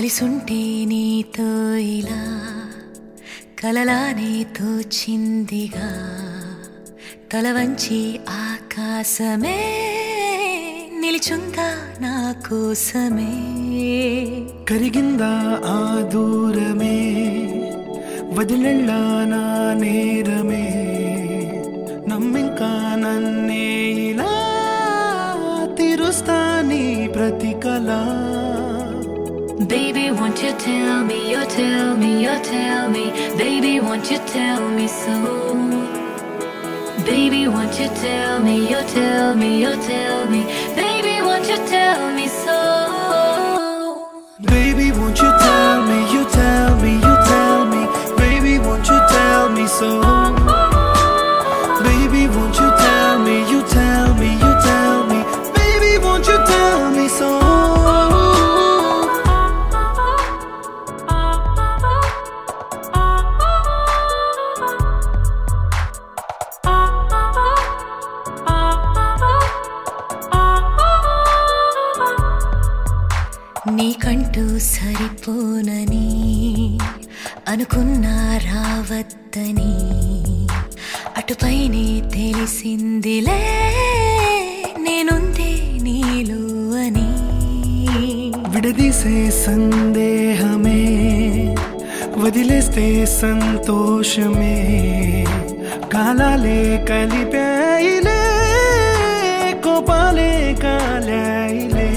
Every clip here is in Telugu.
కలిసుంటే నీతో ఇలా కలలానే తోచిందిగా తల వంచి ఆకాశమే నిలిచుందా నా కోసమే కరిగిందా ఆ దూరమే వదిలెళ్ళా నా నేరమే నమ్మింకా నన్నే ఇలా తీరుస్తా నీ ప్రతి కళ Baby, won't you tell me, you tell me, you tell me. Baby, won't you tell me so? Baby, won't you tell me, you tell me, you tell me. Baby, won't you tell me so? Baby, won't you tell me, you tell me, you tell me. Baby, won't you tell me so? Baby, won't you tell me, you tell me, you tell me. Baby, won't you tell me so? నీకంటూ సరిపోనని అనుకున్నా రావద్దని అటుపైనే తెలిసిందిలే నేనుందే నీలో అని విడదీసే సందేహమే వదిలేస్తే సంతోషమే కాలాలే కలిపాయిలే కోపాలే కాలాయిలే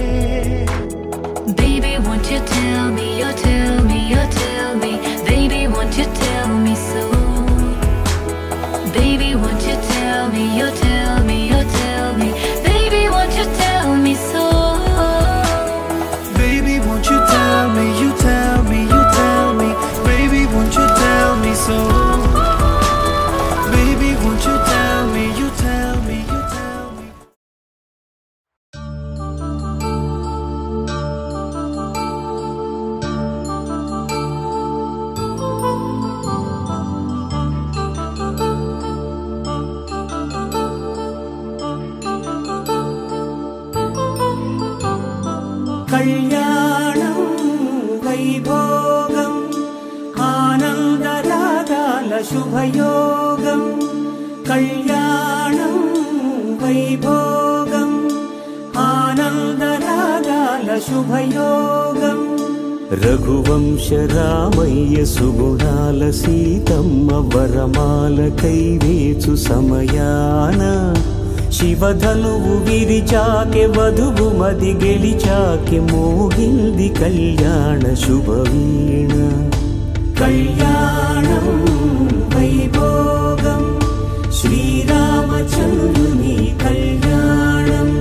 Baby, won't you tell me, you tell me, you tell me. Baby, won't you tell me so? Baby, won't you tell me, you tell me, you tell me. Baby, won't you tell me so? Baby, won't you tell me, you tell me, you tell me. Baby, won't you tell me so? Baby, won't you tell me, you tell me, you tell me. కళ్యాణం వైభోగం ఆనందరాగాల శుభయోగం కళ్యాణం వైభోగం ఆనందరాగాల శుభయోగం రఘువంశ రామయ్య సుగుణాల సీతమ్మ వరమాల కైవేచు సమయాన శివధనువు విరిచాకె వధువు మది గెలిచాకె మోగింది కళ్యాణ శుభవీణ కళ్యాణం వైభోగం శ్రీరామచంద్రుని కళ్యాణం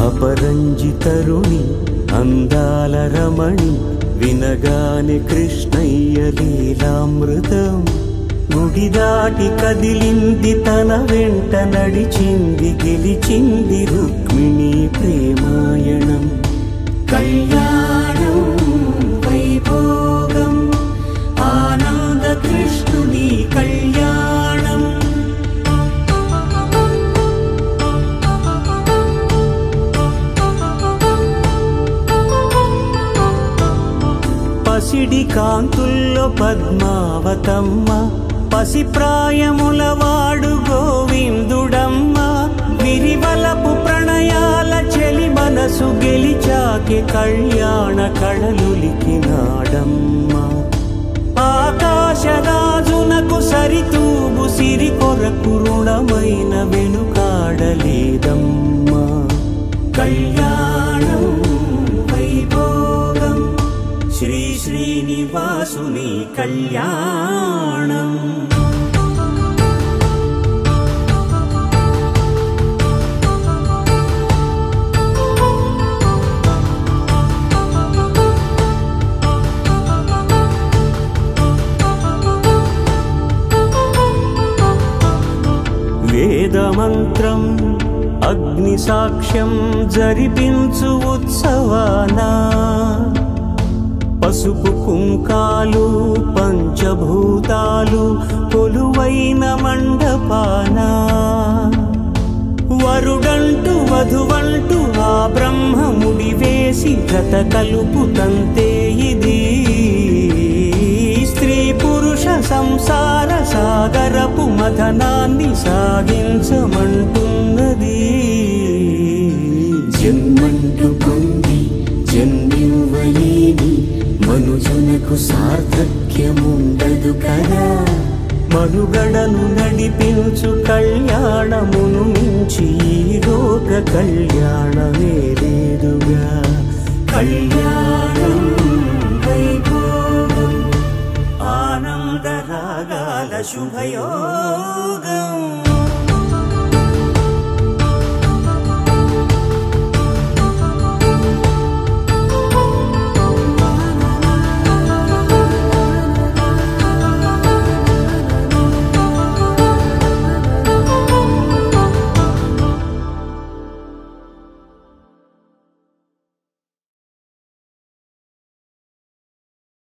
అపరంజి తరుణి అందాల రమణి వినగానే కృష్ణయ్య లీలామృతం గుడి దాటి కదిలింది తన వెంట నడిచింది గెలిచింది రుక్మిణి ప్రేమాయణం కళ్యాణం వైభోగం ఆనంద కృష్ణుని కళ్యాణం పసిడి కాంతుల్లో పద్మావతమ్మ పసిప్రాయముల వాడు గోవిందుడమ్మ విరివలపు ప్రణయాల చెలి మనసు గెలిచాకే కళ్యాణ కళలులికినాడమ్మ ఆకాశరాజునకు సరితూగు సిరి కొరకు రుణమైన వెనుకాడలేదమ్మ కళ్యాణం వైభోగం శ్రీ శ్రీనివాసుని కళ్యాణం వేదమంత్రం అగ్ని సాక్ష్యం జరిపించు ఉత్సవానా పసుపు కుంకాలు పంచభూతాలు కొలువైన మండపాన వరుడంటూ వధువంటూ ఆ బ్రహ్మముడి వేసి జత కలుపు తంతే ఇది స్త్రీ పురుష సంసార సాగరపు మథనాన్ని సాగించమంటున్నది. జన్మంటూ పొంది జన్మివ్వలేని మనుజునకు సార్థక్యముండదు కదా. మనుగడను నడిపించు కళ్యాణమును మించి లోక కళ్యాణమే లేదుగా. కళ్యాణం వైభోగం ఆనందరాగాల శుభయోగం.